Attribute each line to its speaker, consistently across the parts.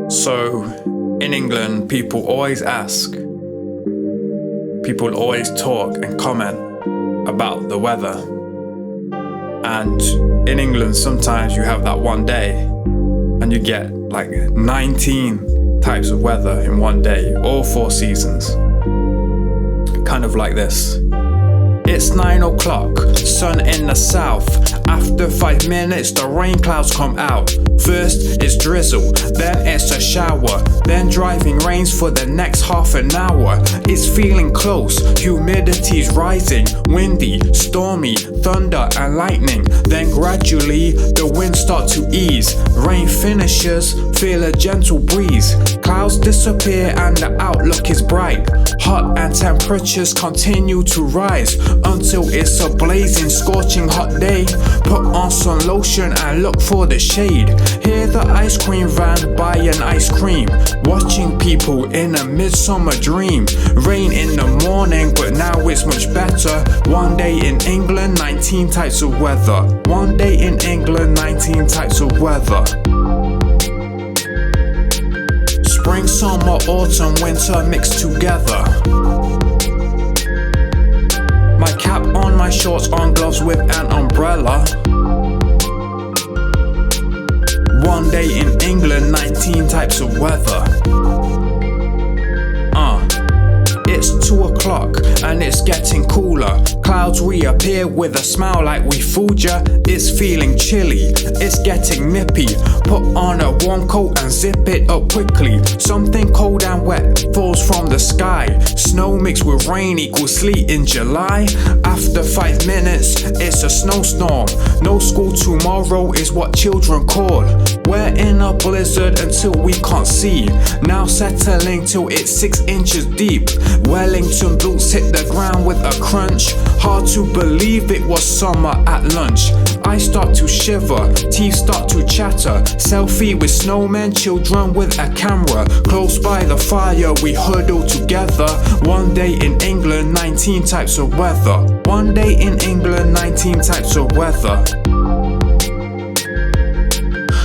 Speaker 1: So, in England, people always ask, people always talk and comment about the weather. And in England, sometimes you have that one day and you get like 19 types of weather in one day, all 4 seasons. Kind of like this. It's 9 o'clock, sun in the south. After 5 minutes, the rain clouds come out. First it's drizzle, then it's a shower, then driving rains for the next half an hour. It's feeling close, humidity's rising, windy, stormy, thunder and lightning. Then gradually the winds start to ease. Rain finishes, feel a gentle breeze. Clouds disappear and the outlook is bright. Hot and temperatures continue to rise until it's a blazing, scorching hot day. Put on some lotion and look for the shade. Hear the ice cream van buy an ice cream. Watching people in a midsummer dream. Rain in the morning, but now it's much better. One day in England, 19 types of weather. One day in England, 19 types of weather. Spring, summer, autumn, winter mixed together. My cap on, my shorts on, gloves with an umbrella. One day in England, 19 types of weather. It's 2 o'clock and it's getting cooler. Clouds reappear with a smile like we fooled ya. It's feeling chilly, it's getting nippy. Put on a warm coat and zip it up quickly. Something cold and wet falls from the sky. Snow mixed with rain equals sleet in July. After 5 minutes, it's a snowstorm. No school tomorrow is what children call. We're in a blizzard until we can't see. Now settling till it's 6 inches deep. Wellington boots hit the ground with a crunch. Hard to believe it was summer at lunch. I start to shiver, teeth start to chatter. Selfie with snowmen, children with a camera. Close by the fire we huddle together. One day in England, 19 types of weather. One day in England, 19 types of weather.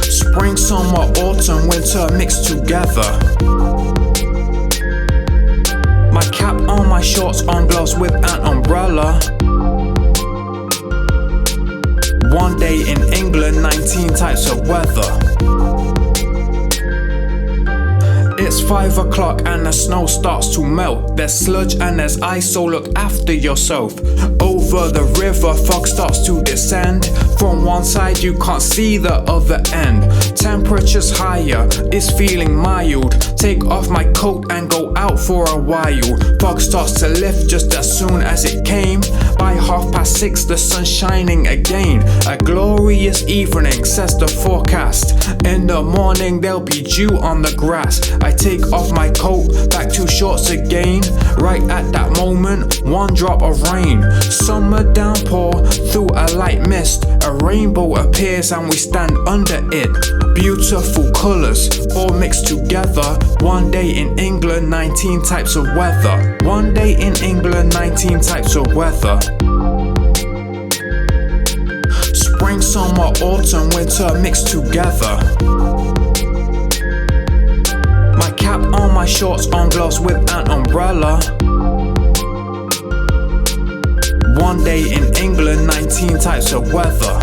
Speaker 1: Spring, summer, autumn, winter mixed together. My cap on, my shorts on, gloves with an umbrella. One day in England, 19 types of weather. It's 5 o'clock and the snow starts to melt. There's sludge and there's ice, so look after yourself. Over the river, fog starts to descend. From one side you can't see the other end. Temperature's higher, it's feeling mild. Take off my coat and go out for a while. Fog starts to lift just as soon as it came. By 6:30 the sun's shining again. A glorious evening, says the forecast. In the morning there'll be dew on the grass. I take off my coat, back to shorts again. Right at that moment, one drop of rain. Summer downpour through a light mist. A rainbow appears and we stand under it. Beautiful colours all mixed together. One day in England, 19 types of weather. One day in England, 19 types of weather. Spring, summer, autumn, winter mixed together. My cap on, my shorts on, gloves with an umbrella. One day in England, 19 types of weather.